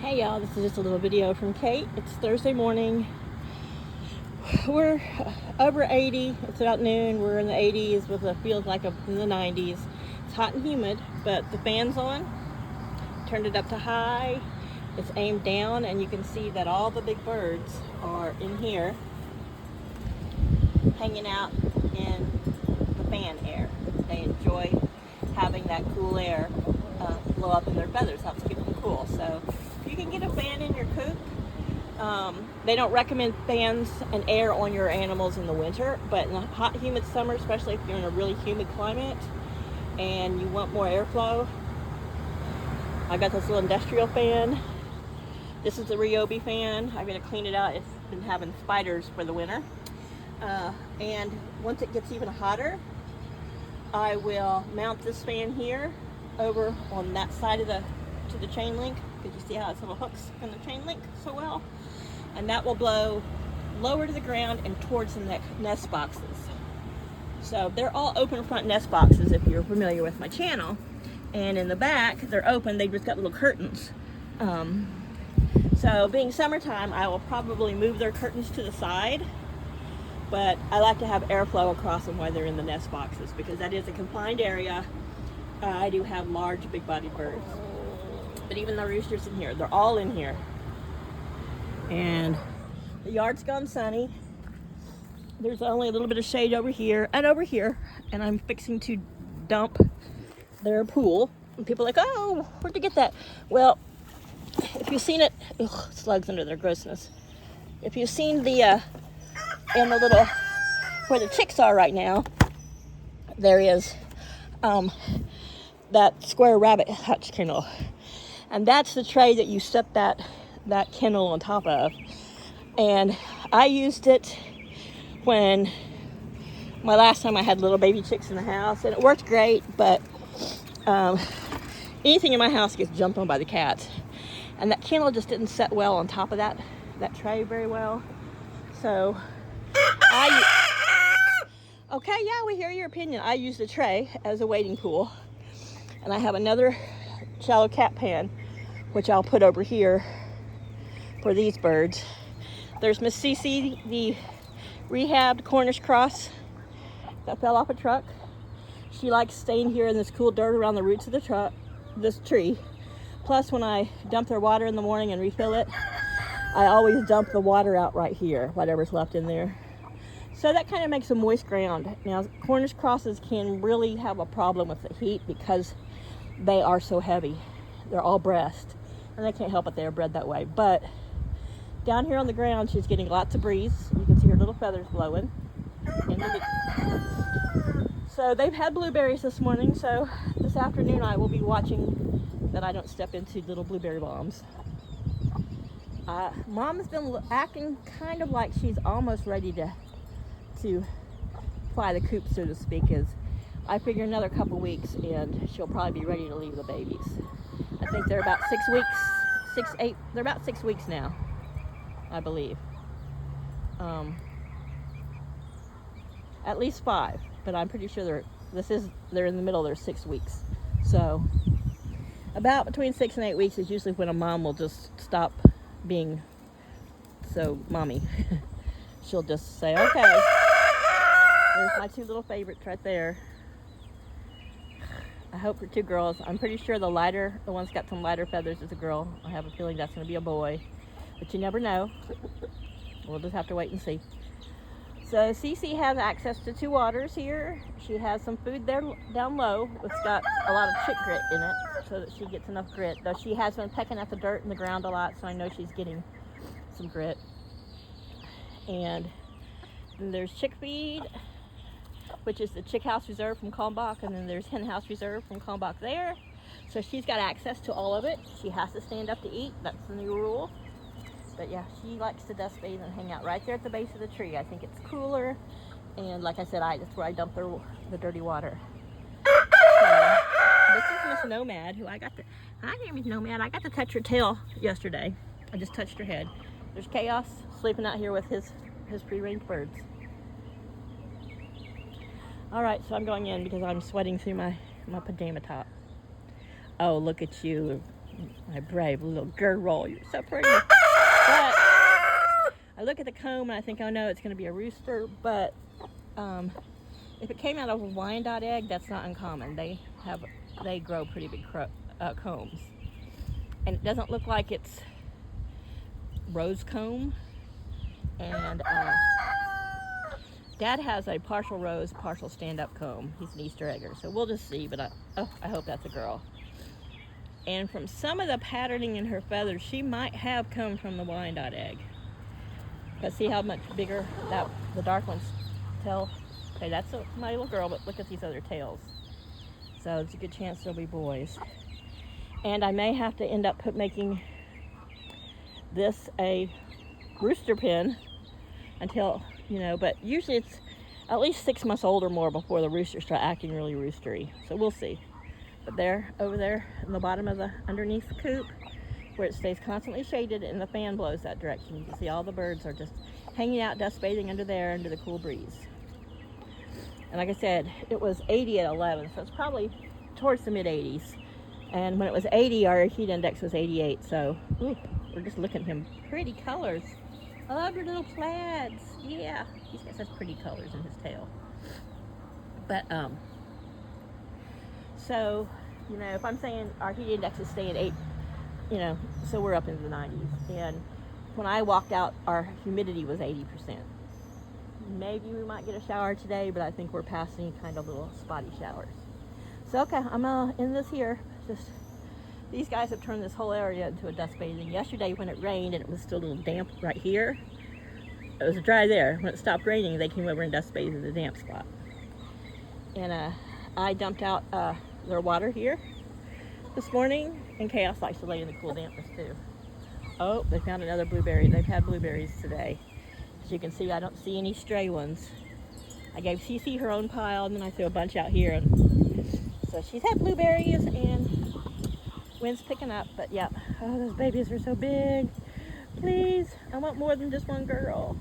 Hey y'all, this is just a little video from Kate. It's Thursday morning. We're over 80. It's about noon. We're in the 80s with a feels like in the 90s. It's hot and humid, but the fan's on. Turned it up to high. It's aimed down, and you can see that all the big birds are in here hanging out in the fan air. They enjoy having that cool air blow up in their feathers, helps keep them cool. So if you can get a fan in your coop, they don't recommend fans and air on your animals in the winter, but in a hot, humid summer, especially if you're in a really humid climate and you want more airflow, I got this little industrial fan. This is the Ryobi fan. I'm going to clean it out. It's been having spiders for the winter. And once it gets even hotter, I will mount this fan here over on that side of to the chain link. Because you see how it's little hooks in the chain link so well? And that will blow lower to the ground and towards the nest boxes. So they're all open front nest boxes if you're familiar with my channel. And in the back, they're open. They've just got little curtains. So being summertime, I will probably move their curtains to the side. But I like to have airflow across them while they're in the nest boxes because that is a confined area. I do have large, big-bodied birds. But even the roosters in here, they're all in here. And the yard's gone sunny. There's only a little bit of shade over here and over here. And I'm fixing to dump their pool. And people are like, oh, where'd you get that? Well, if you've seen it, ugh, slugs under their grossness. If you've seen the, in the little, where the chicks are right now, there is that square rabbit hutch kennel. And that's the tray that you set that kennel on top of. And I used it when my last time I had little baby chicks in the house, and it worked great, but anything in my house gets jumped on by the cats. And that kennel just didn't set well on top of that tray very well. So okay, yeah, we hear your opinion. I use the tray as a wading pool. And I have another shallow cat pan, which I'll put over here for these birds. There's Miss Cece, the rehabbed Cornish cross that fell off a truck. She likes staying here in this cool dirt around the roots of this tree. Plus, when I dump their water in the morning and refill it, I always dump the water out right here, whatever's left in there. So that kind of makes a moist ground. Now, Cornish crosses can really have a problem with the heat because they are so heavy. They're all breast, and they can't help it. They are bred that way. But down here on the ground, she's getting lots of breeze. You can see her little feathers blowing. So they've had blueberries this morning, so this afternoon I will be watching that I don't step into little blueberry bombs. Mom's been acting kind of like she's almost ready to fly the coop, so to speak. Is I figure another couple weeks and she'll probably be ready to leave the babies. I think they're about 6 weeks, 8. They're about 6 weeks now, I believe. At least 5, but I'm pretty sure they're in the middle of their 6 weeks. So about between 6 and 8 weeks is usually when a mom will just stop being so mommy. She'll just say, okay. There's my 2 little favorites right there. I hope for 2 girls. I'm pretty sure the one's got some lighter feathers is a girl. I have a feeling that's going to be a boy, but you never know. We'll just have to wait and see. So Cece has access to 2 waters here. She has some food there down low. It's got a lot of chick grit in it so that she gets enough grit. Though she has been pecking at the dirt in the ground a lot, so I know she's getting some grit. And there's chick feed, which is the Chick House Reserve from Kalmbach, and then there's Hen House Reserve from Kalmbach there. So she's got access to all of it. She has to stand up to eat. That's the new rule. But yeah, she likes to dust bathe and hang out right there at the base of the tree. I think it's cooler. And like I said, that's where I dump the dirty water. So, this is Miss Nomad, who hi there, Miss Nomad. I got to touch her tail yesterday. I just touched her head. There's Chaos sleeping out here with his free-range birds. All right, so I'm going in because I'm sweating through my pajama top. Oh, look at you. My brave little girl, you're so pretty. But I look at the comb and I think, oh no, it's going to be a rooster. But if it came out of a Wyandotte egg, that's not uncommon. They grow pretty big combs, and it doesn't look like it's rose comb. And Dad has a partial rose, partial stand-up comb. He's an Easter egger, so we'll just see. But I hope that's a girl. And from some of the patterning in her feathers, she might have come from the Wyandotte egg. But see how much bigger the dark ones tail. Okay, that's my little girl, but look at these other tails. So it's a good chance they'll be boys. And I may have to end up making this a rooster pen until, but usually it's at least 6 months old or more before the roosters start acting really roostery. So we'll see. But over there in the bottom of underneath the coop, where it stays constantly shaded and the fan blows that direction, you can see all the birds are just hanging out, dust bathing under the cool breeze. And like I said, it was 80 at 11, so it's probably towards the mid 80s. And when it was 80, our heat index was 88. So we're just looking at him. Pretty colors. I love your little plaids. Yeah, he's got such pretty colors in his tail. But so if I'm saying our heat index is staying at 8, so we're up into the 90s. And when I walked out, our humidity was 80%. Maybe we might get a shower today, but I think we're past any kind of little spotty showers. So okay, I'm gonna end this here. These guys have turned this whole area into a dust bathing. Yesterday when it rained and it was still a little damp right here, it was dry there. When it stopped raining, they came over and dust bathed in the damp spot. And I dumped out their water here this morning, and Chaos likes to lay in the cool dampness too. Oh, they found another blueberry. They've had blueberries today. As you can see, I don't see any stray ones. I gave Cece her own pile, and then I threw a bunch out here. So she's had blueberries, and wind's picking up. But yeah, oh, those babies are so big. Please, I want more than just one girl.